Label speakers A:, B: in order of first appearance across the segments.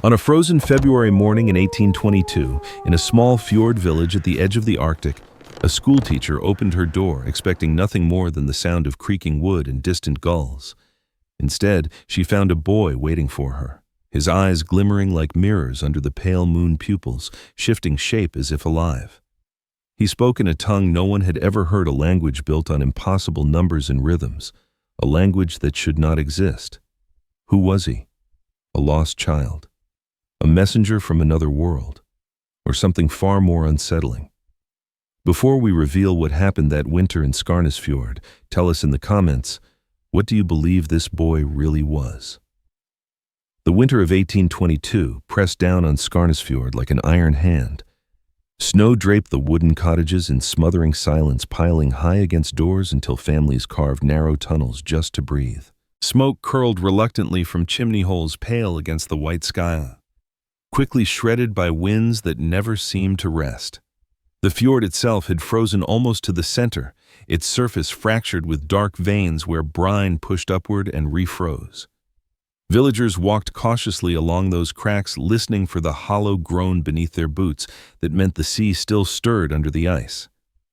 A: On a frozen February morning in 1822, in a small fjord village at the edge of the Arctic, a schoolteacher opened her door expecting nothing more than the sound of creaking wood and distant gulls. Instead, she found a boy waiting for her, his eyes glimmering like mirrors under the pale moon pupils, shifting shape as if alive. He spoke in a tongue no one had ever heard, a language built on impossible numbers and rhythms, a language that should not exist. Who was he? A lost child? A messenger from another world? Or something far more unsettling? Before we reveal what happened that winter in Skarnesfjord, tell us in the comments, what do you believe this boy really was? The winter of 1822 pressed down on Skarnesfjord like an iron hand. Snow draped the wooden cottages in smothering silence, piling high against doors until families carved narrow tunnels just to breathe. Smoke curled reluctantly from chimney holes pale against the white sky, quickly shredded by winds that never seemed to rest. The fjord itself had frozen almost to the center, its surface fractured with dark veins where brine pushed upward and refroze. Villagers walked cautiously along those cracks, listening for the hollow groan beneath their boots that meant the sea still stirred under the ice.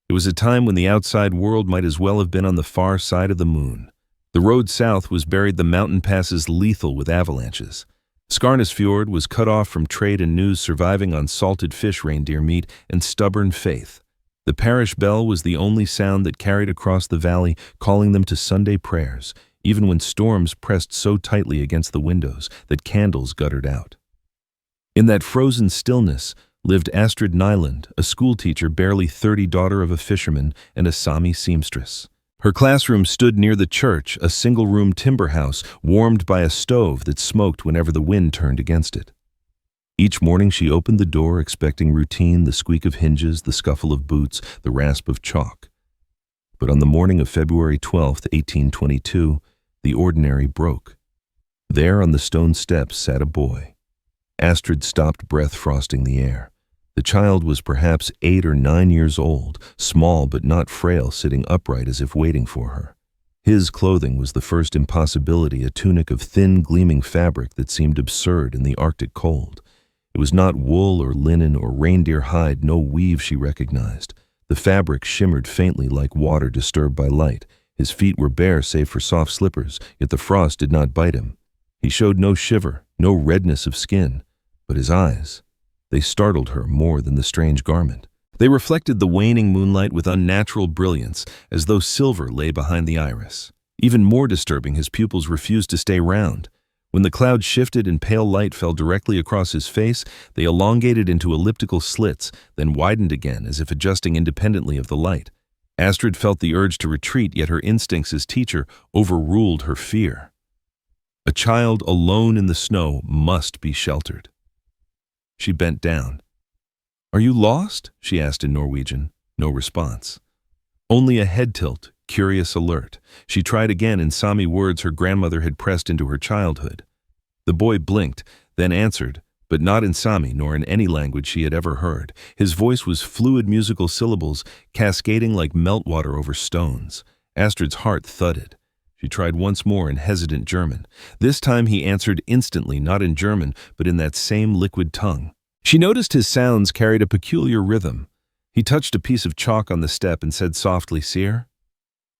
A: It was a time when the outside world might as well have been on the far side of the moon. The road south was buried, the mountain passes lethal with avalanches. Skarnesfjord was cut off from trade and news, surviving on salted fish, reindeer meat, and stubborn faith. The parish bell was the only sound that carried across the valley, calling them to Sunday prayers, even when storms pressed so tightly against the windows that candles guttered out. In that frozen stillness lived Astrid Nyland, a schoolteacher barely 30, daughter of a fisherman and a Sami seamstress. Her classroom stood near the church, a single-room timber house warmed by a stove that smoked whenever the wind turned against it. Each morning she opened the door expecting routine, the squeak of hinges, the scuffle of boots, the rasp of chalk. But on the morning of February 12, 1822, the ordinary broke. There on the stone steps sat a boy. Astrid stopped, breath frosting the air. The child was perhaps 8 or 9 years old, small but not frail, sitting upright as if waiting for her. His clothing was the first impossibility, a tunic of thin, gleaming fabric that seemed absurd in the Arctic cold. It was not wool or linen or reindeer hide, no weave she recognized. The fabric shimmered faintly like water disturbed by light. His feet were bare save for soft slippers, yet the frost did not bite him. He showed no shiver, no redness of skin, but his eyes, they startled her more than the strange garment. They reflected the waning moonlight with unnatural brilliance, as though silver lay behind the iris. Even more disturbing, his pupils refused to stay round. When the clouds shifted and pale light fell directly across his face, they elongated into elliptical slits, then widened again as if adjusting independently of the light. Astrid felt the urge to retreat, yet her instincts as teacher overruled her fear. A child alone in the snow must be sheltered. She bent down. "Are you lost?" she asked in Norwegian. No response. Only a head tilt, curious alert. She tried again in Sami, words her grandmother had pressed into her childhood. The boy blinked, then answered, but not in Sami nor in any language she had ever heard. His voice was fluid musical syllables, cascading like meltwater over stones. Astrid's heart thudded. She tried once more in hesitant German. This time he answered instantly, not in German, but in that same liquid tongue. She noticed his sounds carried a peculiar rhythm. He touched a piece of chalk on the step and said softly, "Seer."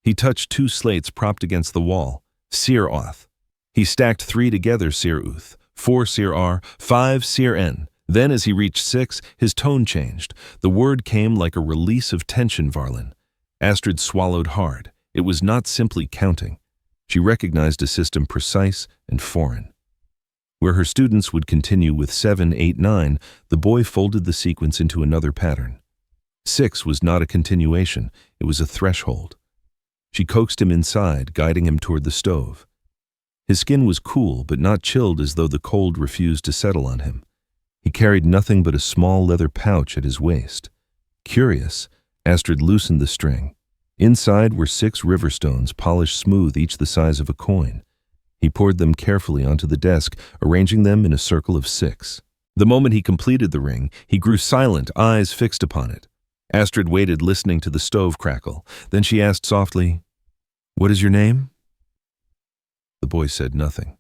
A: He touched 2 slates propped against the wall. "Seer oth." He stacked 3 together, "Seer uth." 4 Seer R, 5 Seer N. Then as he reached 6, his tone changed. The word came like a release of tension, Varlen. Astrid swallowed hard. It was not simply counting. She recognized a system precise and foreign. Where her students would continue with 7, 8, 9, the boy folded the sequence into another pattern. 6 was not a continuation, it was a threshold. She coaxed him inside, guiding him toward the stove. His skin was cool, but not chilled, as though the cold refused to settle on him. He carried nothing but a small leather pouch at his waist. Curious, Astrid loosened the string. Inside were 6 river stones, polished smooth, each the size of a coin. He poured them carefully onto the desk, arranging them in a circle of 6. The moment he completed the ring, he grew silent, eyes fixed upon it. Astrid waited, listening to the stove crackle. Then she asked softly, "What is your name?" The boy said nothing.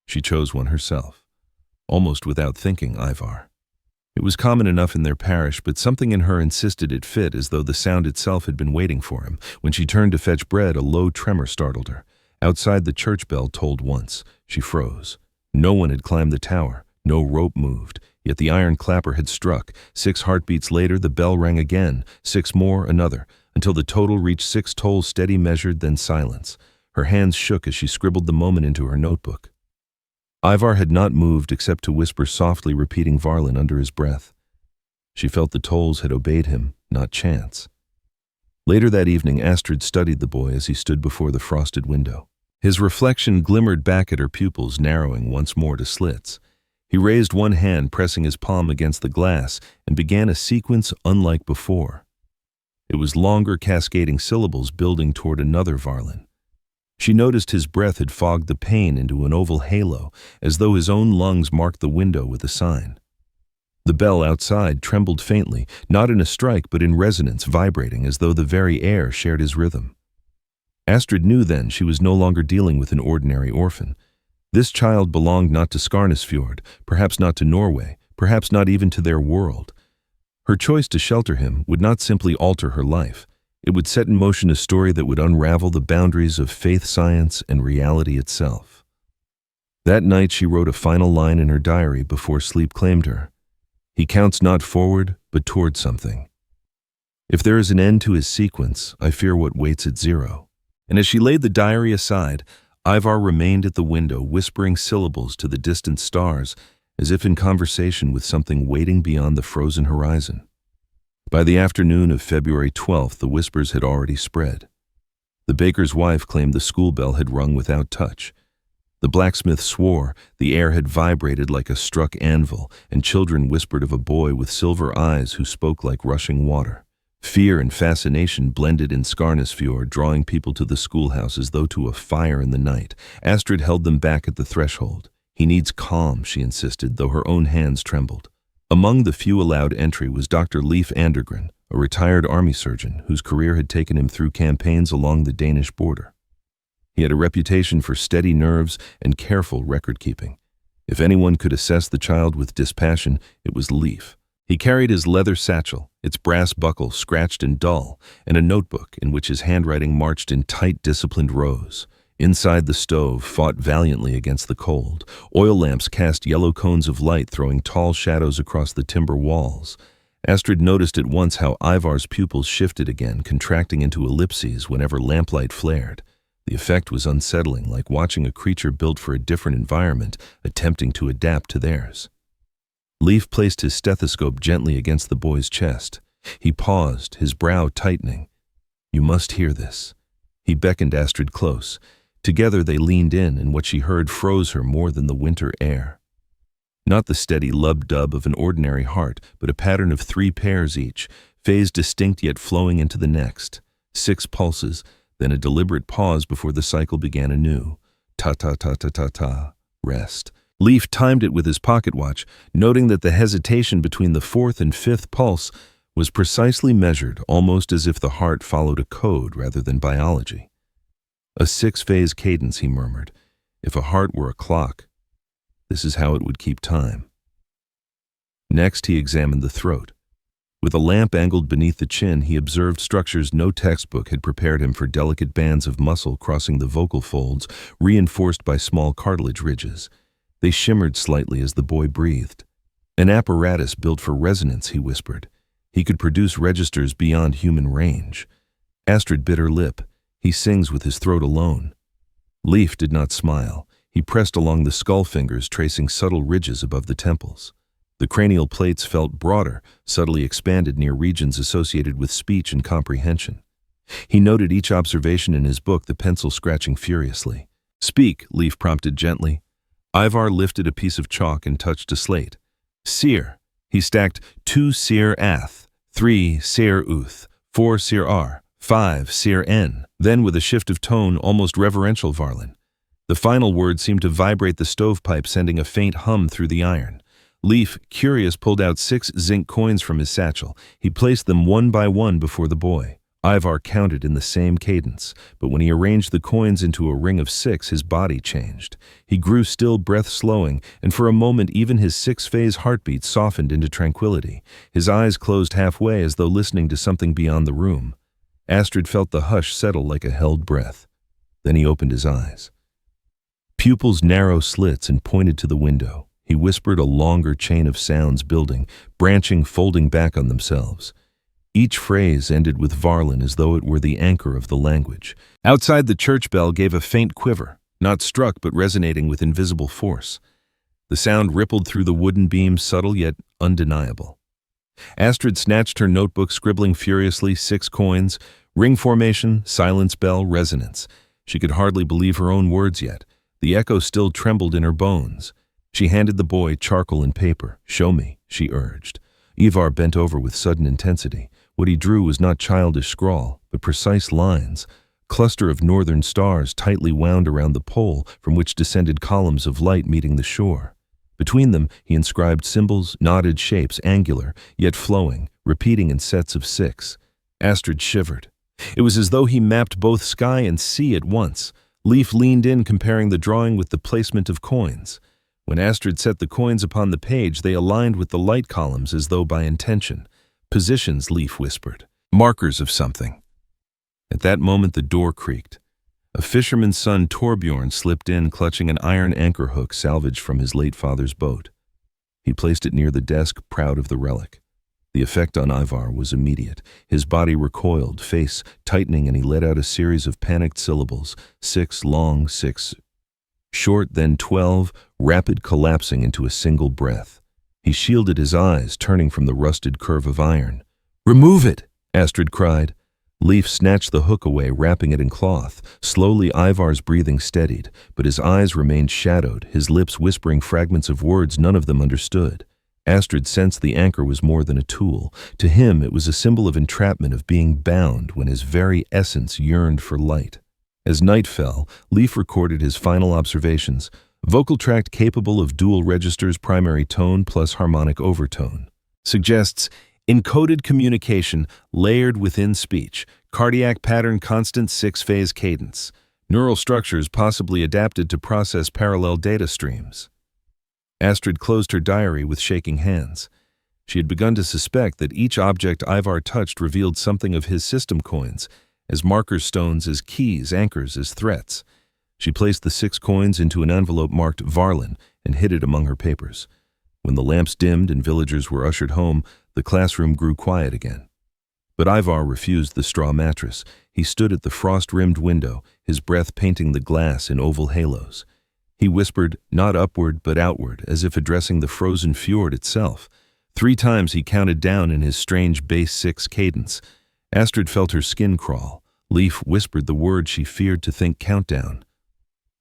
A: She chose one herself. almost without thinking, Ivar. It was common enough in their parish, but something in her insisted it fit, as though the sound itself had been waiting for him. When she turned to fetch bread, a low tremor startled her. Outside, the church bell tolled once. She froze. No one had climbed the tower. No rope moved. Yet the iron clapper had struck. 6 heartbeats later, the bell rang again. 6 more, another, until the total reached 6 tolls, steady, measured, then silence. Her hands shook as she scribbled the moment into her notebook. Ivar had not moved except to whisper softly, repeating Varlen under his breath. She felt the tolls had obeyed him, not chance. Later that evening, Astrid studied the boy as he stood before the frosted window. His reflection glimmered back at her pupils, narrowing once more to slits. He raised one hand, pressing his palm against the glass, and began a sequence unlike before. It was longer, cascading syllables building toward another Varlen. She noticed his breath had fogged the pain into an oval halo, as though his own lungs marked the window with a sign. The bell outside trembled faintly, not in a strike but in resonance, vibrating as though the very air shared his rhythm. Astrid knew then she was no longer dealing with an ordinary orphan. This child belonged not to Skarnesfjord, perhaps not to Norway, perhaps not even to their world. Her choice to shelter him would not simply alter her life. It would set in motion a story that would unravel the boundaries of faith, science, and reality itself. That night she wrote a final line in her diary before sleep claimed her. He counts not forward, but toward something. If there is an end to his sequence, I fear what waits at 0. And as she laid the diary aside, Ivar remained at the window, whispering syllables to the distant stars, as if in conversation with something waiting beyond the frozen horizon. By the afternoon of February 12th, the whispers had already spread. The baker's wife claimed the school bell had rung without touch. The blacksmith swore the air had vibrated like a struck anvil, and children whispered of a boy with silver eyes who spoke like rushing water. Fear and fascination blended in Skarnesfjord, drawing people to the schoolhouse as though to a fire in the night. Astrid held them back at the threshold. He needs calm, she insisted, though her own hands trembled. Among the few allowed entry was Dr. Leif Andergren, a retired army surgeon whose career had taken him through campaigns along the Danish border. He had a reputation for steady nerves and careful record-keeping. If anyone could assess the child with dispassion, it was Leif. He carried his leather satchel, its brass buckle scratched and dull, and a notebook in which his handwriting marched in tight, disciplined rows. Inside, the stove fought valiantly against the cold. Oil lamps cast yellow cones of light, throwing tall shadows across the timber walls. Astrid noticed at once how Ivar's pupils shifted again, contracting into ellipses whenever lamplight flared. The effect was unsettling, like watching a creature built for a different environment, attempting to adapt to theirs. Leif placed his stethoscope gently against the boy's chest. He paused, his brow tightening. "You must hear this." He beckoned Astrid close. Together they leaned in, and what she heard froze her more than the winter air. Not the steady lub-dub of an ordinary heart, but a pattern of 3 pairs each, phase distinct yet flowing into the next. 6 pulses, then a deliberate pause before the cycle began anew. Ta-ta-ta-ta-ta-ta, rest. Leif timed it with his pocket watch, noting that the hesitation between the 4th and 5th pulse was precisely measured, almost as if the heart followed a code rather than biology. A 6-phase cadence, he murmured. If a heart were a clock, this is how it would keep time. Next, he examined the throat. With a lamp angled beneath the chin, he observed structures no textbook had prepared him for: delicate bands of muscle crossing the vocal folds, reinforced by small cartilage ridges. They shimmered slightly as the boy breathed. An apparatus built for resonance, he whispered. He could produce registers beyond human range. Astrid bit her lip. He sings with his throat alone. Leif did not smile. He pressed along the skull fingers, tracing subtle ridges above the temples. The cranial plates felt broader, subtly expanded near regions associated with speech and comprehension. He noted each observation in his book, the pencil scratching furiously. "Speak," Leif prompted gently. Ivar lifted a piece of chalk and touched a slate. "Seer." He stacked 2 seer ath, 3 seer uth, 4 seer ar, 5 seer n. Then, with a shift of tone, almost reverential, Varlen. The final word seemed to vibrate the stovepipe, sending a faint hum through the iron. Leif, curious, pulled out 6 zinc coins from his satchel. He placed them one by one before the boy. Ivar counted in the same cadence, but when he arranged the coins into a ring of 6, his body changed. He grew still, breath slowing, and for a moment even his 6-phase heartbeat softened into tranquility. His eyes closed halfway as though listening to something beyond the room. Astrid felt the hush settle like a held breath. Then he opened his eyes. Pupils narrow slits and pointed to the window. He whispered, a longer chain of sounds building, branching, folding back on themselves. Each phrase ended with Varlen as though it were the anchor of the language. Outside, the church bell gave a faint quiver, not struck but resonating with invisible force. The sound rippled through the wooden beams, subtle yet undeniable. Astrid snatched her notebook, scribbling furiously, 6 coins, ring formation, silence bell, resonance. She could hardly believe her own words yet. The echo still trembled in her bones. She handed the boy charcoal and paper. "Show me," she urged. Ivar bent over with sudden intensity. What he drew was not childish scrawl, but precise lines, a cluster of northern stars tightly wound around the pole from which descended columns of light meeting the shore. Between them, he inscribed symbols, knotted shapes, angular, yet flowing, repeating in sets of 6. Astrid shivered. It was as though he mapped both sky and sea at once. Leif leaned in, comparing the drawing with the placement of coins. When Astrid set the coins upon the page, they aligned with the light columns as though by intention. "Positions," Leif whispered. "Markers of something." At that moment the door creaked. A fisherman's son, Torbjorn, slipped in, clutching an iron anchor hook salvaged from his late father's boat. He placed it near the desk, proud of the relic. The effect on Ivar was immediate. His body recoiled, face tightening, and he let out a series of panicked syllables. 6 long, 6 short, then 12, rapid, collapsing into a single breath. He shielded his eyes, turning from the rusted curve of iron. "Remove it!" Astrid cried. Leif snatched the hook away, wrapping it in cloth. Slowly Ivar's breathing steadied, but his eyes remained shadowed, his lips whispering fragments of words none of them understood. Astrid sensed the anchor was more than a tool. To him it was a symbol of entrapment, of being bound when his very essence yearned for light. As night fell, Leif recorded his final observations. Vocal tract capable of dual registers, primary tone plus harmonic overtone. Suggests encoded communication layered within speech. Cardiac pattern, constant 6-phase cadence. Neural structures possibly adapted to process parallel data streams. Astrid closed her diary with shaking hands. She had begun to suspect that each object Ivar touched revealed something of his system coins, as marker stones, as keys, anchors, as threats. She placed the 6 coins into an envelope marked Varlen and hid it among her papers. When the lamps dimmed and villagers were ushered home, the classroom grew quiet again. But Ivar refused the straw mattress. He stood at the frost-rimmed window, his breath painting the glass in oval halos. He whispered, not upward but outward, as if addressing the frozen fjord itself. 3 times he counted down in his strange bass 6 cadence. Astrid felt her skin crawl. Leif whispered the word she feared to think: countdown.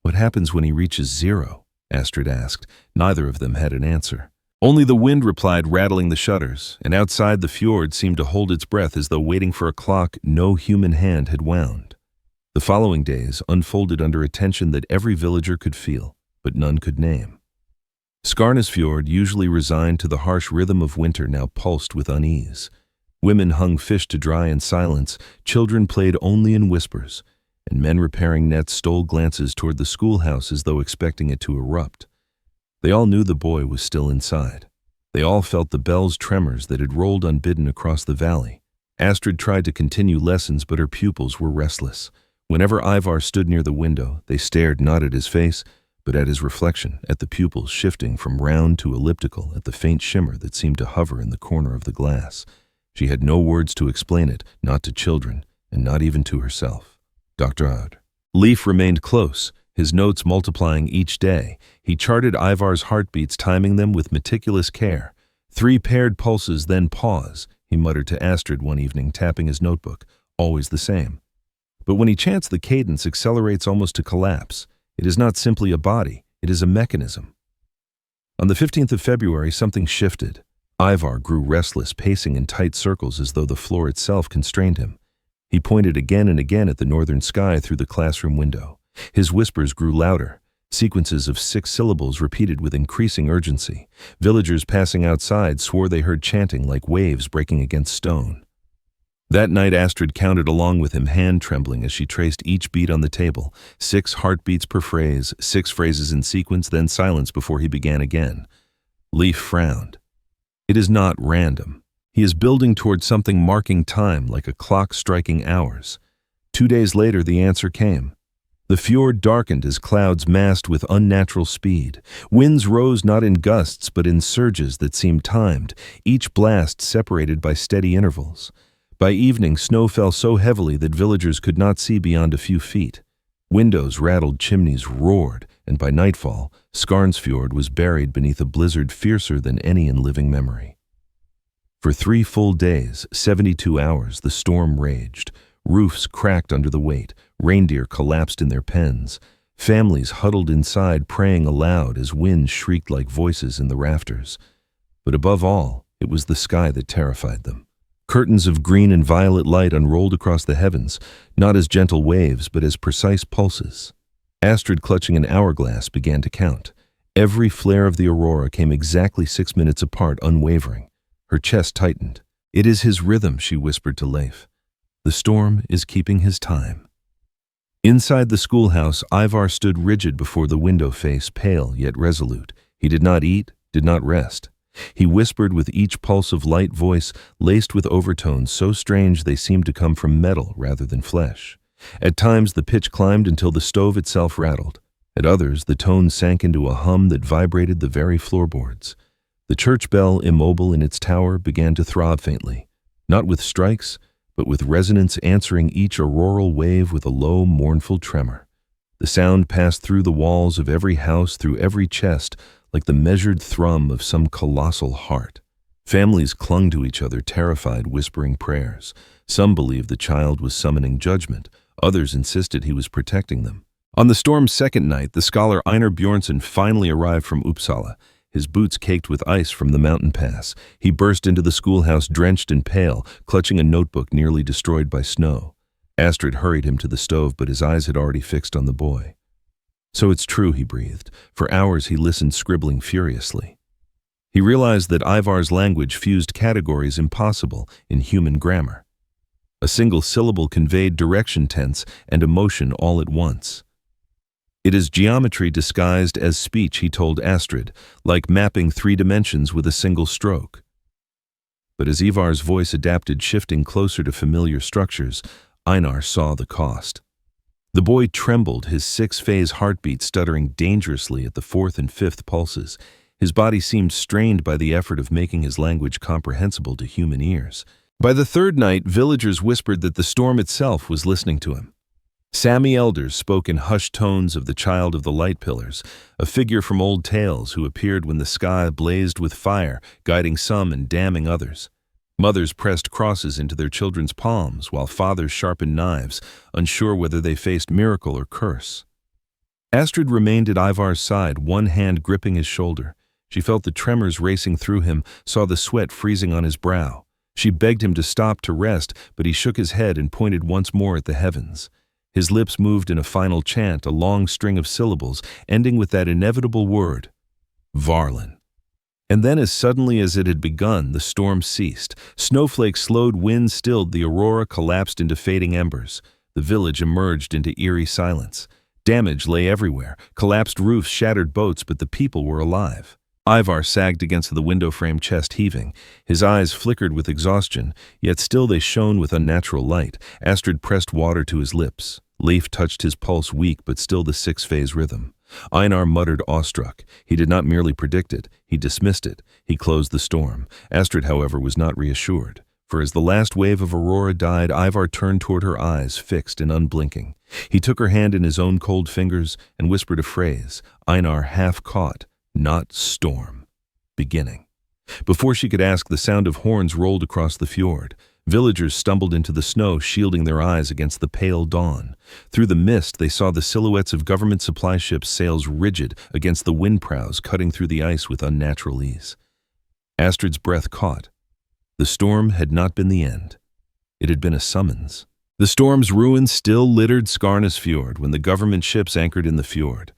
A: "What happens when he reaches 0? Astrid asked. Neither of them had an answer. Only the wind replied, rattling the shutters, and outside the fjord seemed to hold its breath as though waiting for a clock no human hand had wound. The following days unfolded under a tension that every villager could feel, but none could name. Skarnesfjord, usually resigned to the harsh rhythm of winter, now pulsed with unease. Women hung fish to dry in silence, children played only in whispers, and men repairing nets stole glances toward the schoolhouse as though expecting it to erupt. They all knew the boy was still inside. They all felt the bell's tremors that had rolled unbidden across the valley. Astrid tried to continue lessons, but her pupils were restless. Whenever Ivar stood near the window, they stared not at his face, but at his reflection, at the pupils shifting from round to elliptical, at the faint shimmer that seemed to hover in the corner of the glass. She had no words to explain it, not to children, and not even to herself. Dr. Odd. Leif remained close, his notes multiplying each day. He charted Ivar's heartbeats, timing them with meticulous care. 3 paired pulses, then pause, he muttered to Astrid one evening, tapping his notebook. Always the same. But when he chants, the cadence accelerates almost to collapse. It is not simply a body, it is a mechanism. On the 15th of February, something shifted. Ivar grew restless, pacing in tight circles as though the floor itself constrained him. He pointed again and again at the northern sky through the classroom window. His whispers grew louder, sequences of 6 syllables repeated with increasing urgency. Villagers passing outside swore they heard chanting like waves breaking against stone. That night Astrid counted along with him, hand trembling as she traced each beat on the table. 6 heartbeats per phrase, 6 phrases in sequence, then silence before he began again. Leif frowned. It is not random. He is building toward something marking time, like a clock striking hours. 2 days later the answer came. The fjord darkened as clouds massed with unnatural speed. Winds rose not in gusts but in surges that seemed timed, each blast separated by steady intervals. By evening, snow fell so heavily that villagers could not see beyond a few feet. Windows rattled, chimneys roared, and by nightfall, Skarnesfjord was buried beneath a blizzard fiercer than any in living memory. For 3 full days, 72 hours, the storm raged. Roofs cracked under the weight, reindeer collapsed in their pens. Families huddled inside, praying aloud as winds shrieked like voices in the rafters. But above all, it was the sky that terrified them. Curtains of green and violet light unrolled across the heavens, not as gentle waves, but as precise pulses. Astrid, clutching an hourglass, began to count. Every flare of the aurora came exactly 6 minutes apart, unwavering. Her chest tightened. "It is his rhythm," she whispered to Leif. "The storm is keeping his time." Inside the schoolhouse, Ivar stood rigid before the window face, pale yet resolute. He did not eat, did not rest. He whispered with each pulse of light voice, laced with overtones so strange they seemed to come from metal rather than flesh. At times the pitch climbed until the stove itself rattled. At others the tone sank into a hum that vibrated the very floorboards. The church bell, immobile in its tower, began to throb faintly, not with strikes, but with resonance answering each auroral wave with a low, mournful tremor. The sound passed through the walls of every house, through every chest, like the measured thrum of some colossal heart. Families clung to each other, terrified, whispering prayers. Some believed the child was summoning judgment. Others insisted he was protecting them. On the storm's second night, the scholar Einar Bjornsson finally arrived from Uppsala, his boots caked with ice from the mountain pass. He burst into the schoolhouse drenched and pale, clutching a notebook nearly destroyed by snow. Astrid hurried him to the stove, but his eyes had already fixed on the boy. "So it's true," he breathed. For hours he listened, scribbling furiously. He realized that Ivar's language fused categories impossible in human grammar. A single syllable conveyed direction, tense, and emotion all at once. "It is geometry disguised as speech," he told Astrid, "like mapping 3 dimensions with a single stroke." But as Ivar's voice adapted, shifting closer to familiar structures, Einar saw the cost. The boy trembled, his 6-phase heartbeat stuttering dangerously at the 4th and 5th pulses. His body seemed strained by the effort of making his language comprehensible to human ears. By the 3rd night, villagers whispered that the storm itself was listening to him. Sami elders spoke in hushed tones of the child of the light pillars, a figure from old tales who appeared when the sky blazed with fire, guiding some and damning others. Mothers pressed crosses into their children's palms, while fathers sharpened knives, unsure whether they faced miracle or curse. Astrid remained at Ivar's side, one hand gripping his shoulder. She felt the tremors racing through him, saw the sweat freezing on his brow. She begged him to stop, to rest, but he shook his head and pointed once more at the heavens. His lips moved in a final chant, a long string of syllables, ending with that inevitable word, Varlen. And then, as suddenly as it had begun, the storm ceased. Snowflakes slowed, wind stilled, the aurora collapsed into fading embers. The village emerged into eerie silence. Damage lay everywhere, collapsed roofs, shattered boats, but the people were alive. Ivar sagged against the window frame, chest heaving. His eyes flickered with exhaustion, yet still they shone with unnatural light. Astrid pressed water to his lips. Leif touched his pulse, weak but still the 6-phase rhythm. Einar muttered, awestruck. He did not merely predict it, he dismissed it. He closed the storm. Astrid, however, was not reassured. For as the last wave of aurora died, Ivar turned toward her, eyes fixed and unblinking. He took her hand in his own cold fingers and whispered a phrase, Einar half caught, not storm. Beginning. Before she could ask, the sound of horns rolled across the fjord. Villagers stumbled into the snow, shielding their eyes against the pale dawn. Through the mist, they saw the silhouettes of government supply ships, sails rigid against the wind prows, cutting through the ice with unnatural ease. Astrid's breath caught. The storm had not been the end. It had been a summons. The storm's ruins still littered Skarnesfjord when the government ships anchored in the fjord.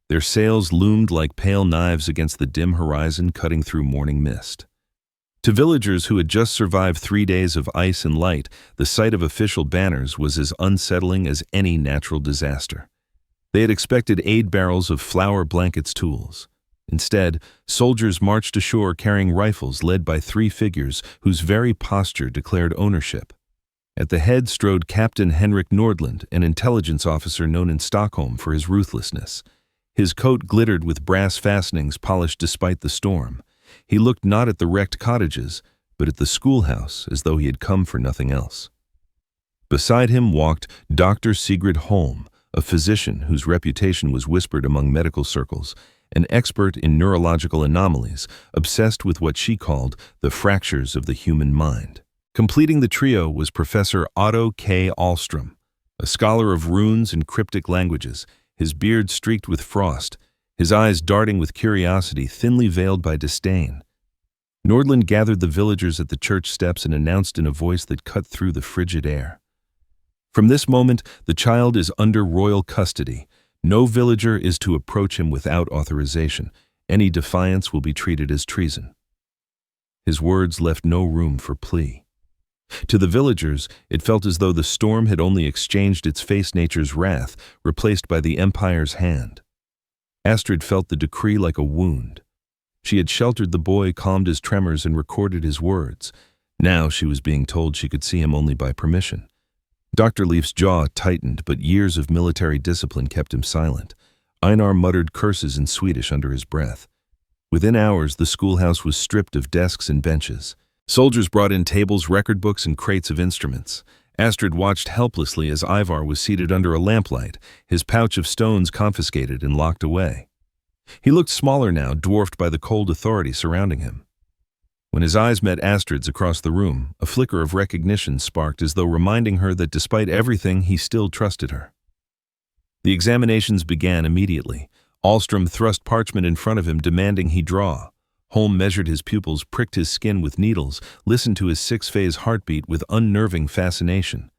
A: Their sails loomed like pale knives against the dim horizon, cutting through morning mist. To villagers who had just survived 3 days of ice and light, the sight of official banners was as unsettling as any natural disaster. They had expected aid barrels of flour blankets tools. Instead, soldiers marched ashore carrying rifles led by 3 figures whose very posture declared ownership. At the head strode Captain Henrik Nordland, an intelligence officer known in Stockholm for his ruthlessness. His coat glittered with brass fastenings polished despite the storm. He looked not at the wrecked cottages, but at the schoolhouse as though he had come for nothing else. Beside him walked Dr. Sigrid Holm, a physician whose reputation was whispered among medical circles, an expert in neurological anomalies, obsessed with what she called the fractures of the human mind. Completing the trio was Professor Otto K. Ahlström, a scholar of runes and cryptic languages, his beard streaked with frost, his eyes darting with curiosity thinly veiled by disdain. Nordland gathered the villagers at the church steps and announced in a voice that cut through the frigid air. From this moment, the child is under royal custody. No villager is to approach him without authorization. Any defiance will be treated as treason. His words left no room for plea. To the villagers, it felt as though the storm had only exchanged its face nature's wrath, replaced by the empire's hand. Astrid felt the decree like a wound. She had sheltered the boy, calmed his tremors, and recorded his words. Now she was being told she could see him only by permission. Dr. Leif's jaw tightened, but years of military discipline kept him silent. Einar muttered curses in Swedish under his breath. Within hours, the schoolhouse was stripped of desks and benches. Soldiers brought in tables, record books, and crates of instruments. Astrid watched helplessly as Ivar was seated under a lamplight, his pouch of stones confiscated and locked away. He looked smaller now, dwarfed by the cold authority surrounding him. When his eyes met Astrid's across the room, a flicker of recognition sparked as though reminding her that despite everything, he still trusted her. The examinations began immediately. Ahlström thrust parchment in front of him, demanding he draw. Holm measured his pupils, pricked his skin with needles, listened to his 6-phase heartbeat with unnerving fascination.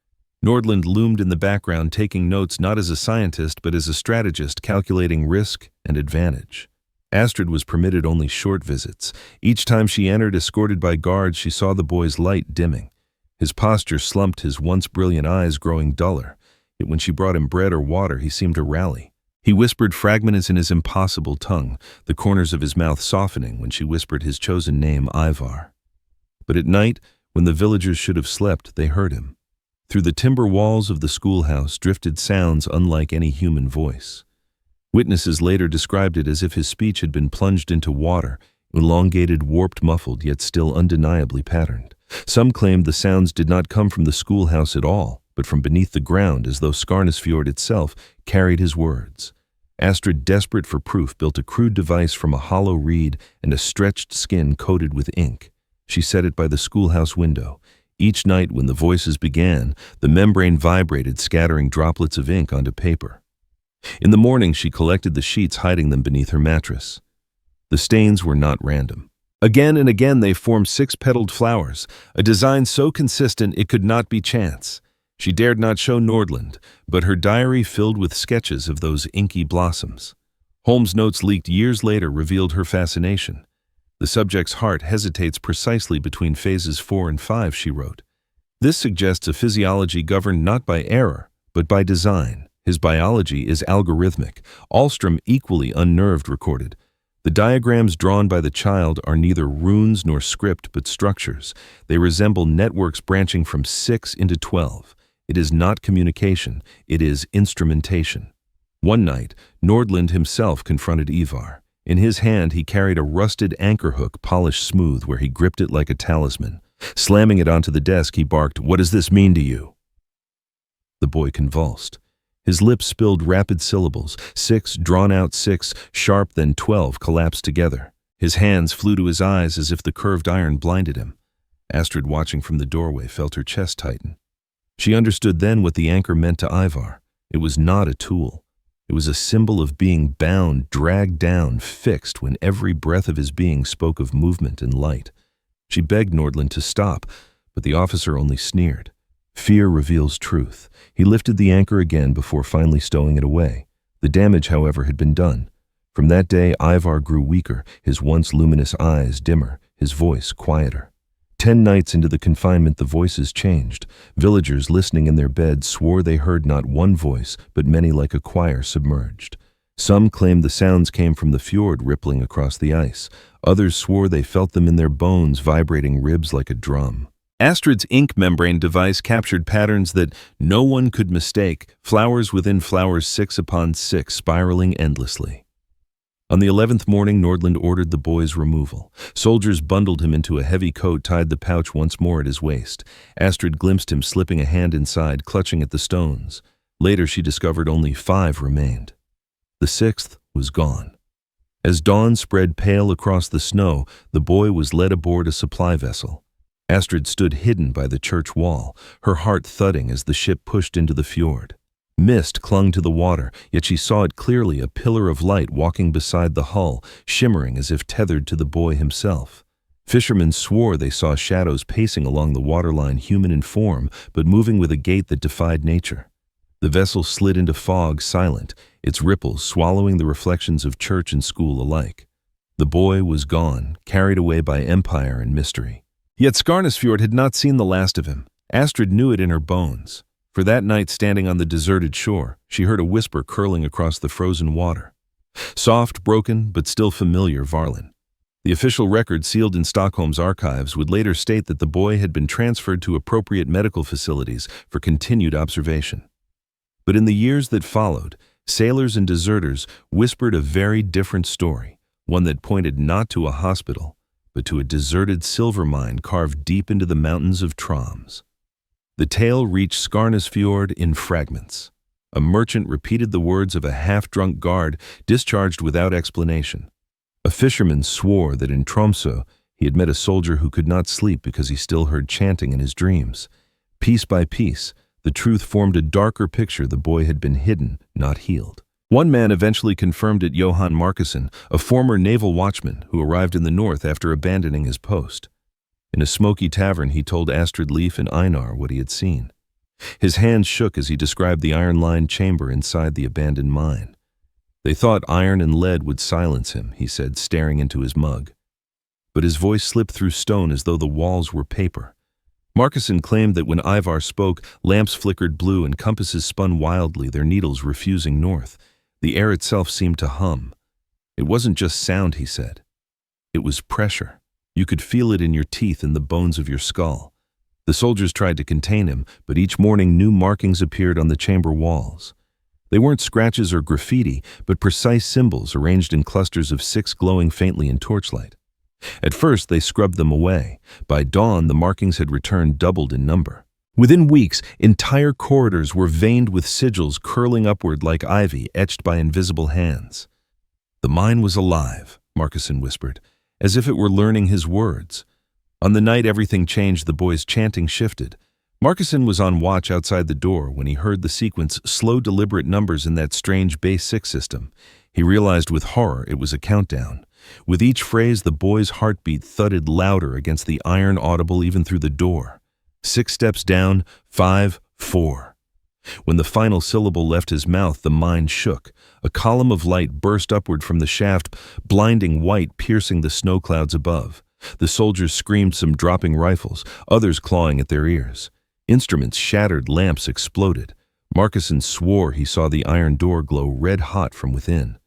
A: Nordland loomed in the background, taking notes not as a scientist but as a strategist, calculating risk and advantage. Astrid was permitted only short visits. Each time she entered, escorted by guards, she saw the boy's light dimming. His posture slumped, his once brilliant eyes growing duller. Yet when she brought him bread or water, he seemed to rally. He whispered fragments in his impossible tongue, the corners of his mouth softening when she whispered his chosen name, Ivar. But at night, when the villagers should have slept, they heard him. Through the timber walls of the schoolhouse drifted sounds unlike any human voice. Witnesses later described it as if his speech had been plunged into water, elongated, warped, muffled, yet still undeniably patterned. Some claimed the sounds did not come from the schoolhouse at all, but from beneath the ground, as though Skarnesfjord itself carried his words. Astrid, desperate for proof, built a crude device from a hollow reed and a stretched skin coated with ink. She set it by the schoolhouse window. Each night when the voices began, the membrane vibrated, scattering droplets of ink onto paper. In the morning, she collected the sheets, hiding them beneath her mattress. The stains were not random. Again and again they formed 6-petaled flowers, a design so consistent it could not be chance. She dared not show Nordland, but her diary filled with sketches of those inky blossoms. Holmes' notes leaked years later revealed her fascination. The subject's heart hesitates precisely between phases 4 and 5, she wrote. This suggests a physiology governed not by error, but by design. His biology is algorithmic. Ahlström, equally unnerved, recorded, "The diagrams drawn by the child are neither runes nor script, but structures. They resemble networks branching from 6 into 12. It is not communication, it is instrumentation." One night, Nordland himself confronted Ivar. In his hand, he carried a rusted anchor hook polished smooth where he gripped it like a talisman. Slamming it onto the desk, he barked, "What does this mean to you?" The boy convulsed. His lips spilled rapid syllables. 6, drawn out 6, sharp, then 12 collapsed together. His hands flew to his eyes as if the curved iron blinded him. Astrid, watching from the doorway, felt her chest tighten. She understood then what the anchor meant to Ivar. It was not a tool. It was a symbol of being bound, dragged down, fixed when every breath of his being spoke of movement and light. She begged Nordland to stop, but the officer only sneered. Fear reveals truth. He lifted the anchor again before finally stowing it away. The damage, however, had been done. From that day, Ivar grew weaker, his once luminous eyes dimmer, his voice quieter. 10 nights into the confinement, the voices changed. Villagers listening in their beds swore they heard not one voice, but many like a choir submerged. Some claimed the sounds came from the fjord rippling across the ice. Others swore they felt them in their bones, vibrating ribs like a drum. Astrid's ink membrane device captured patterns that no one could mistake, flowers within flowers, 6 upon 6, spiraling endlessly. On the 11th morning, Nordland ordered the boy's removal. Soldiers bundled him into a heavy coat, tied the pouch once more at his waist. Astrid glimpsed him slipping a hand inside, clutching at the stones. Later, she discovered only 5 remained. The 6th was gone. As dawn spread pale across the snow, the boy was led aboard a supply vessel. Astrid stood hidden by the church wall, her heart thudding as the ship pushed into the fjord. Mist clung to the water, yet she saw it clearly, a pillar of light walking beside the hull, shimmering as if tethered to the boy himself. Fishermen swore they saw shadows pacing along the waterline, human in form, but moving with a gait that defied nature. The vessel slid into fog, silent, its ripples swallowing the reflections of church and school alike. The boy was gone, carried away by empire and mystery. Yet Skarnesfjord had not seen the last of him. Astrid knew it in her bones. For that night, standing on the deserted shore, she heard a whisper curling across the frozen water. Soft, broken, but still familiar, Varlen. The official record sealed in Stockholm's archives would later state that the boy had been transferred to appropriate medical facilities for continued observation. But in the years that followed, sailors and deserters whispered a very different story, one that pointed not to a hospital, but to a deserted silver mine carved deep into the mountains of Troms. The tale reached Skarnesfjord in fragments. A merchant repeated the words of a half-drunk guard discharged without explanation. A fisherman swore that in Tromsø he had met a soldier who could not sleep because he still heard chanting in his dreams. Piece by piece, the truth formed a darker picture. The boy had been hidden, not healed. One man eventually confirmed it, Johan Markussen, a former naval watchman who arrived in the north after abandoning his post. In a smoky tavern, he told Astrid Leif and Einar what he had seen. His hands shook as he described the iron-lined chamber inside the abandoned mine. They thought iron and lead would silence him, he said, staring into his mug. But his voice slipped through stone as though the walls were paper. Markussen claimed that when Ivar spoke, lamps flickered blue and compasses spun wildly, their needles refusing north. The air itself seemed to hum. It wasn't just sound, he said. It was pressure. You could feel it in your teeth and the bones of your skull. The soldiers tried to contain him, but each morning new markings appeared on the chamber walls. They weren't scratches or graffiti, but precise symbols arranged in clusters of 6 glowing faintly in torchlight. At first, they scrubbed them away. By dawn, the markings had returned, doubled in number. Within weeks, entire corridors were veined with sigils curling upward like ivy etched by invisible hands. The mine was alive, Markussen whispered, as if it were learning his words. On the night everything changed, the boy's chanting shifted. Markussen was on watch outside the door when he heard the sequence, slow, deliberate numbers in that strange base 6 system. He realized with horror it was a countdown. With each phrase, the boy's heartbeat thudded louder against the iron, audible even through the door. 6 steps down, 5, 4. When the final syllable left his mouth, the mine shook. A column of light burst upward from the shaft, blinding white, piercing the snow clouds above. The soldiers screamed, some dropping rifles, others clawing at their ears. Instruments shattered, lamps exploded. Markussen swore he saw the iron door glow red-hot from within.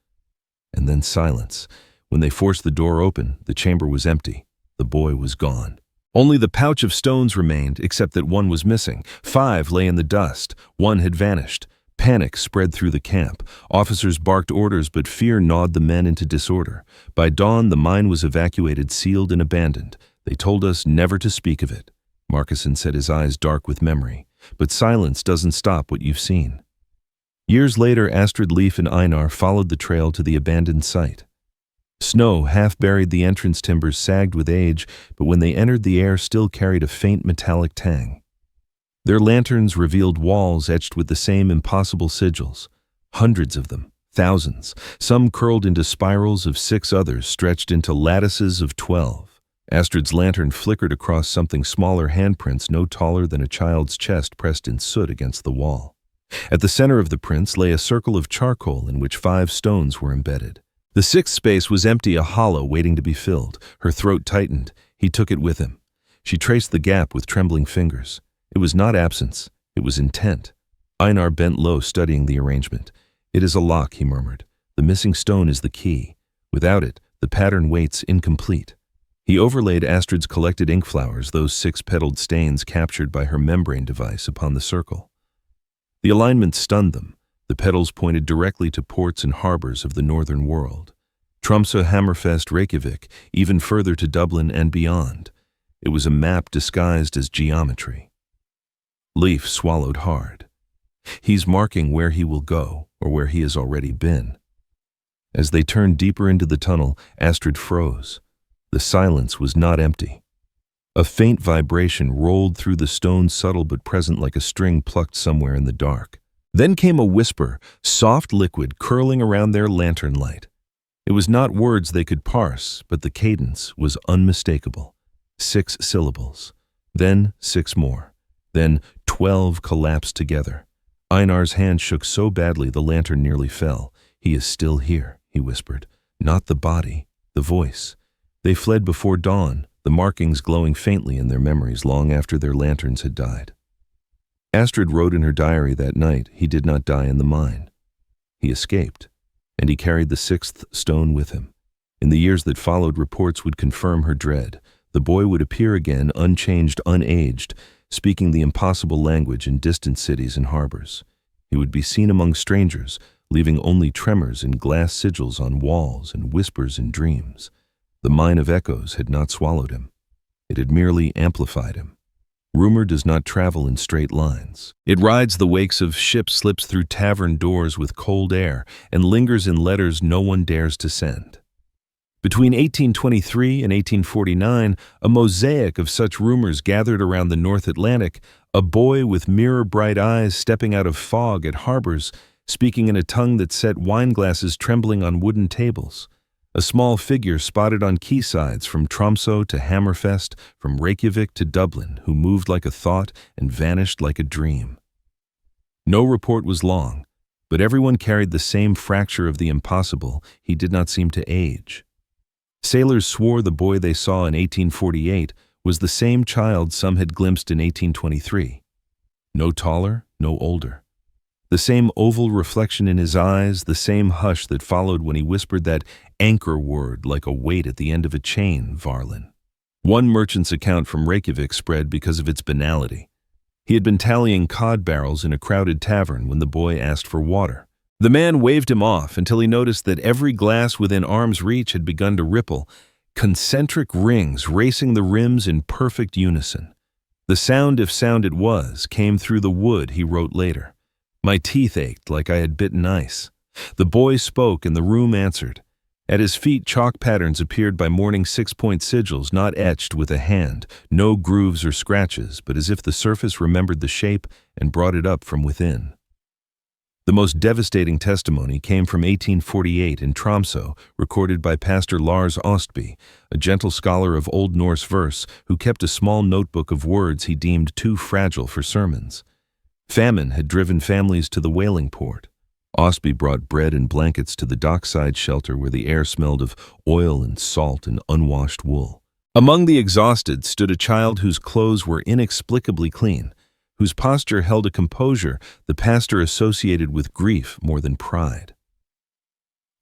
A: And then silence. When they forced the door open, the chamber was empty. The boy was gone. Only the pouch of stones remained, except that one was missing. 5 lay in the dust. One had vanished. Panic spread through the camp. Officers barked orders, but fear gnawed the men into disorder. By dawn, the mine was evacuated, sealed and abandoned. They told us never to speak of it. Markussen said, his eyes dark with memory. But silence doesn't stop what you've seen. Years later, Astrid Leif and Einar followed the trail to the abandoned site. Snow half buried the entrance timbers, sagged with age, but when they entered, the air still carried a faint metallic tang. Their lanterns revealed walls etched with the same impossible sigils. Hundreds of them, thousands, some curled into spirals of 6, others stretched into lattices of 12. Astrid's lantern flickered across something smaller, handprints no taller than a child's chest pressed in soot against the wall. At the center of the prints lay a circle of charcoal in which 5 stones were embedded. The 6th space was empty, a hollow waiting to be filled. Her throat tightened. He took it with him. She traced the gap with trembling fingers. It was not absence, it was intent. Einar bent low, studying the arrangement. "It is a lock," he murmured. "The missing stone is the key. Without it, the pattern waits incomplete." He overlaid Astrid's collected ink flowers, those 6-petaled stains captured by her membrane device, upon the circle. The alignment stunned them. The petals pointed directly to ports and harbors of the northern world. Tromsø, Hammerfest, Reykjavik, even further to Dublin and beyond. It was a map disguised as geometry. Leif swallowed hard. He's marking where he will go, or where he has already been. As they turned deeper into the tunnel, Astrid froze. The silence was not empty. A faint vibration rolled through the stone, subtle but present, like a string plucked somewhere in the dark. Then came a whisper, soft liquid curling around their lantern light. It was not words they could parse, but the cadence was unmistakable. 6 syllables. Then 6 more. Then 12 collapsed together. Einar's hand shook so badly the lantern nearly fell. "He is still here," he whispered. "Not the body, the voice." They fled before dawn, the markings glowing faintly in their memories long after their lanterns had died. Astrid wrote in her diary that night, "He did not die in the mine. He escaped, and he carried the 6th stone with him." In the years that followed, reports would confirm her dread. The boy would appear again, unchanged, unaged, speaking the impossible language in distant cities and harbors. He would be seen among strangers, leaving only tremors and glass sigils on walls and whispers in dreams. The mine of echoes had not swallowed him. It had merely amplified him. Rumor does not travel in straight lines. It rides the wakes of ships, slips through tavern doors with cold air, and lingers in letters no one dares to send. Between 1823 and 1849, a mosaic of such rumors gathered around the North Atlantic, a boy with mirror-bright eyes stepping out of fog at harbors, speaking in a tongue that set wineglasses trembling on wooden tables. A small figure spotted on quaysides from Tromsø to Hammerfest, from Reykjavik to Dublin, who moved like a thought and vanished like a dream. No report was long, but everyone carried the same fracture of the impossible. He did not seem to age. Sailors swore the boy they saw in 1848 was the same child some had glimpsed in 1823. No taller, no older. The same oval reflection in his eyes, the same hush that followed when he whispered that anchor word like a weight at the end of a chain, Varlen. One merchant's account from Reykjavik spread because of its banality. He had been tallying cod barrels in a crowded tavern when the boy asked for water. The man waved him off until he noticed that every glass within arm's reach had begun to ripple, concentric rings racing the rims in perfect unison. The sound, if sound it was, came through the wood, he wrote later. My teeth ached like I had bitten ice. The boy spoke and the room answered. At his feet, chalk patterns appeared by morning 6-point sigils, not etched with a hand, no grooves or scratches, but as if the surface remembered the shape and brought it up from within. The most devastating testimony came from 1848 in Tromsø, recorded by Pastor Lars Ostby, a gentle scholar of Old Norse verse who kept a small notebook of words he deemed too fragile for sermons. Famine had driven families to the whaling port. Ostby brought bread and blankets to the dockside shelter where the air smelled of oil and salt and unwashed wool. Among the exhausted stood a child whose clothes were inexplicably clean, whose posture held a composure the pastor associated with grief more than pride.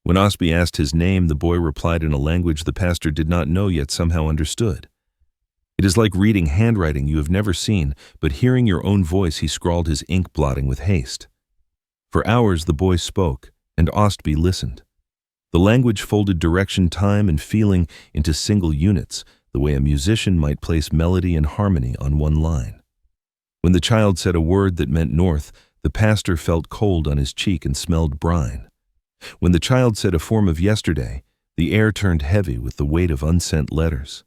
A: When Ostby asked his name, the boy replied in a language the pastor did not know yet somehow understood. It is like reading handwriting you have never seen, but hearing your own voice, he scrawled his ink blotting with haste. For hours the boy spoke, and Ostby listened. The language folded direction, time, and feeling into single units, the way a musician might place melody and harmony on one line. When the child said a word that meant north, the pastor felt cold on his cheek and smelled brine. When the child said a form of yesterday, the air turned heavy with the weight of unsent letters.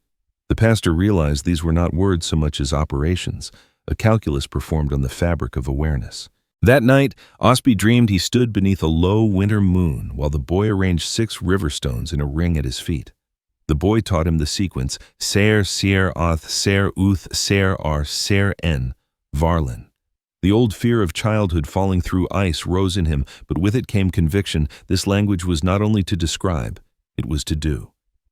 A: The pastor realized these were not words so much as operations, a calculus performed on the fabric of awareness. That night, Ostby dreamed he stood beneath a low winter moon while the boy arranged 6 river stones in a ring at his feet. The boy taught him the sequence, Ser, Sier, Oth, Ser, Uth, Ser, Ar, Ser, En, Varlen. The old fear of childhood falling through ice rose in him, but with it came conviction. This language was not only to describe, it was to do.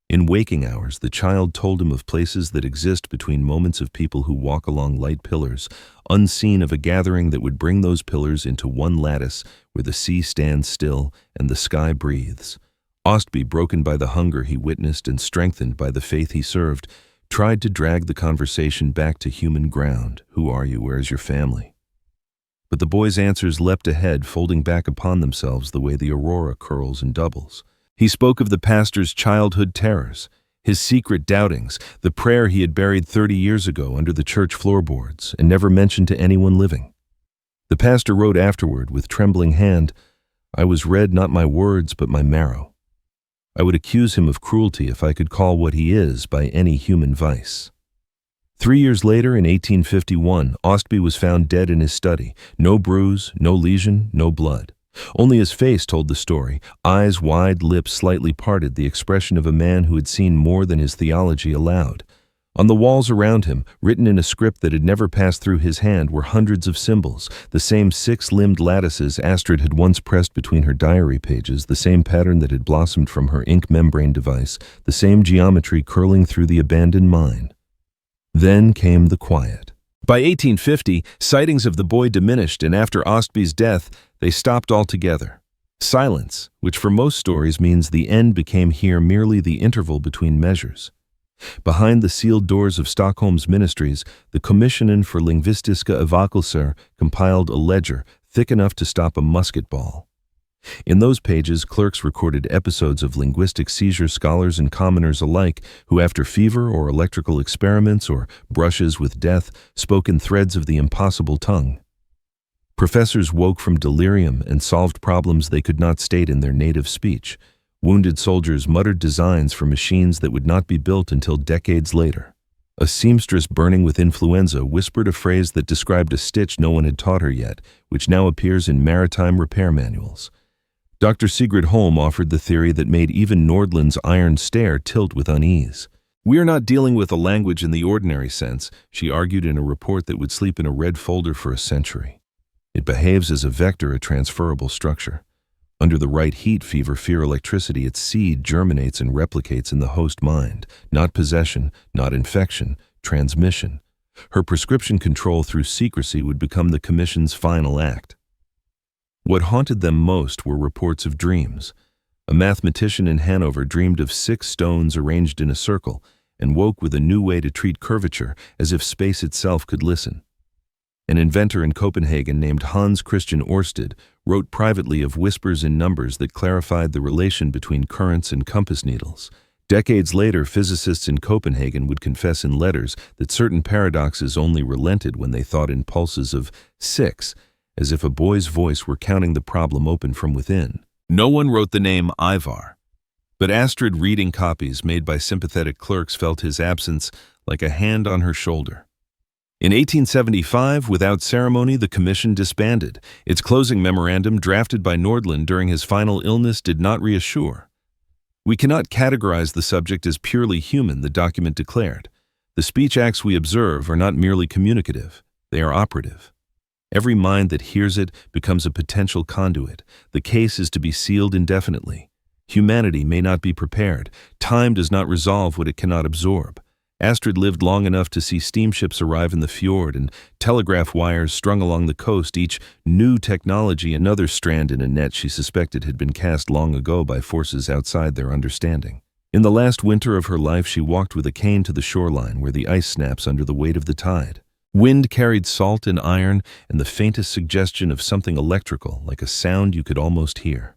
A: In waking hours, the child told him of places that exist between moments of people who walk along light pillars, unseen of a gathering that would bring those pillars into one lattice where the sea stands still and the sky breathes. Ostby, broken by the hunger he witnessed and strengthened by the faith he served, tried to drag the conversation back to human ground. Who are you? Where is your family? But the boy's answers leapt ahead, folding back upon themselves the way the aurora curls and doubles. He spoke of the pastor's childhood terrors, his secret doubtings, the prayer he had buried 30 years ago under the church floorboards and never mentioned to anyone living. The pastor wrote afterward with trembling hand, "I was read not my words but my marrow." I would accuse him of cruelty if I could call what he is by any human vice. 3 years later, in 1851, Ostby was found dead in his study. No bruise, no lesion, no blood. Only his face told the story, eyes wide, lips slightly parted, the expression of a man who had seen more than his theology allowed. On the walls around him, written in a script that had never passed through his hand, were hundreds of symbols, the same six-limbed lattices Astrid had once pressed between her diary pages, the same pattern that had blossomed from her ink membrane device, the same geometry curling through the abandoned mine. Then came the quiet. By 1850, sightings of the boy diminished, and after Ostby's death, they stopped altogether. Silence, which for most stories means the end, became here merely the interval between measures. Behind the sealed doors of Stockholm's ministries, the Commissionen for Lingvistiska Avvikelser compiled a ledger thick enough to stop a musket ball. In those pages, clerks recorded episodes of linguistic seizure, scholars and commoners alike, who after fever or electrical experiments or brushes with death spoke in threads of the impossible tongue. Professors woke from delirium and solved problems they could not state in their native speech. Wounded soldiers muttered designs for machines that would not be built until decades later. A seamstress burning with influenza whispered a phrase that described a stitch no one had taught her yet, which now appears in maritime repair manuals. Dr. Sigrid Holm offered the theory that made even Nordland's iron stare tilt with unease. "We are not dealing with a language in the ordinary sense," she argued in a report that would sleep in a red folder for a century. "It behaves as a vector, a transferable structure. Under the right heat, fever, fear, electricity, its seed germinates and replicates in the host mind, not possession, not infection, transmission. Her prescription control through secrecy would become the Commission's final act." What haunted them most were reports of dreams. A mathematician in Hanover dreamed of 6 stones arranged in a circle and woke with a new way to treat curvature, as if space itself could listen. An inventor in Copenhagen named Hans Christian Ørsted wrote privately of whispers in numbers that clarified the relation between currents and compass needles. Decades later, physicists in Copenhagen would confess in letters that certain paradoxes only relented when they thought in pulses of 6, as if a boy's voice were counting the problem open from within. No one wrote the name Ivar, but Astrid, reading copies made by sympathetic clerks, felt his absence like a hand on her shoulder. In 1875, without ceremony, the commission disbanded. Its closing memorandum, drafted by Nordland during his final illness, did not reassure. "We cannot categorize the subject as purely human," the document declared. "The speech acts we observe are not merely communicative, they are operative. Every mind that hears it becomes a potential conduit. The case is to be sealed indefinitely. Humanity may not be prepared. Time does not resolve what it cannot absorb." Astrid lived long enough to see steamships arrive in the fjord and telegraph wires strung along the coast, each new technology another strand in a net she suspected had been cast long ago by forces outside their understanding. In the last winter of her life, she walked with a cane to the shoreline where the ice snaps under the weight of the tide. Wind carried salt and iron and the faintest suggestion of something electrical, like a sound you could almost hear.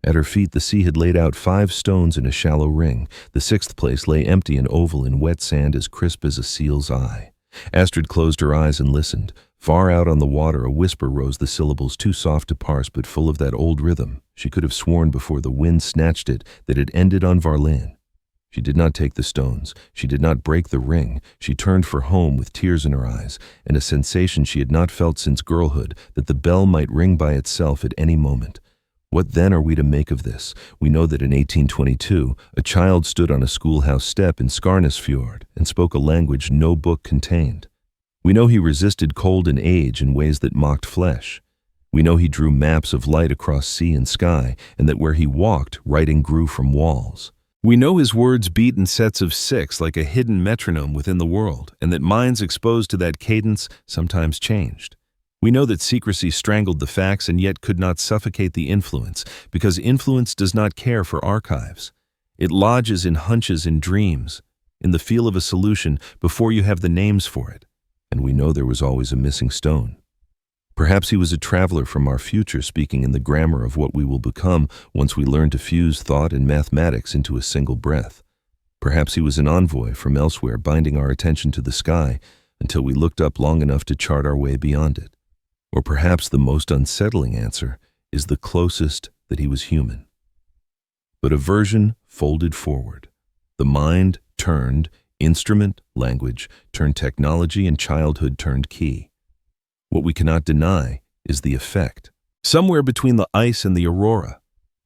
A: At her feet, the sea had laid out 5 stones in a shallow ring. The 6th place lay empty and oval in wet sand as crisp as a seal's eye. Astrid closed her eyes and listened. Far out on the water, a whisper rose, the syllables too soft to parse but full of that old rhythm. She could have sworn before the wind snatched it that it ended on Varlen. She did not take the stones. She did not break the ring. She turned for home with tears in her eyes and a sensation she had not felt since girlhood, that the bell might ring by itself at any moment. What then are we to make of this? We know that in 1822, a child stood on a schoolhouse step in Skarnesfjord and spoke a language no book contained. We know he resisted cold and age in ways that mocked flesh. We know he drew maps of light across sea and sky, and that where he walked, writing grew from walls. We know his words beat in sets of 6 like a hidden metronome within the world, and that minds exposed to that cadence sometimes changed. We know that secrecy strangled the facts and yet could not suffocate the influence, because influence does not care for archives. It lodges in hunches and dreams, in the feel of a solution before you have the names for it. And we know there was always a missing stone. Perhaps he was a traveler from our future speaking in the grammar of what we will become once we learn to fuse thought and mathematics into a single breath. Perhaps he was an envoy from elsewhere binding our attention to the sky until we looked up long enough to chart our way beyond it. Or perhaps the most unsettling answer is the closest that he was human. But a version folded forward. The mind turned, instrument, language, turned technology, and childhood turned key. What we cannot deny is the effect. Somewhere between the ice and the aurora,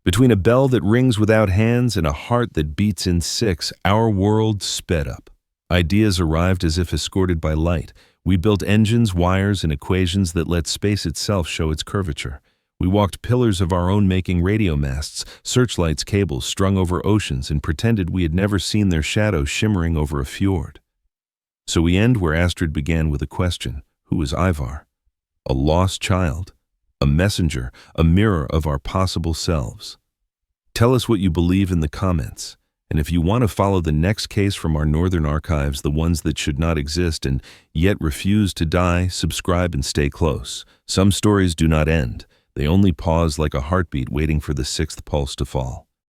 A: between a bell that rings without hands and a heart that beats in 6, our world sped up. Ideas arrived as if escorted by light. We built engines, wires, and equations that let space itself show its curvature. We walked pillars of our own making, radio masts, searchlights, cables strung over oceans, and pretended we had never seen their shadows shimmering over a fjord. So we end where Astrid began, with a question. Who is Ivar? A lost child, a messenger, a mirror of our possible selves. Tell us what you believe in the comments. And if you want to follow the next case from our northern archives, the ones that should not exist and yet refuse to die, subscribe and stay close. Some stories do not end. They only pause like a heartbeat waiting for the 6th pulse to fall.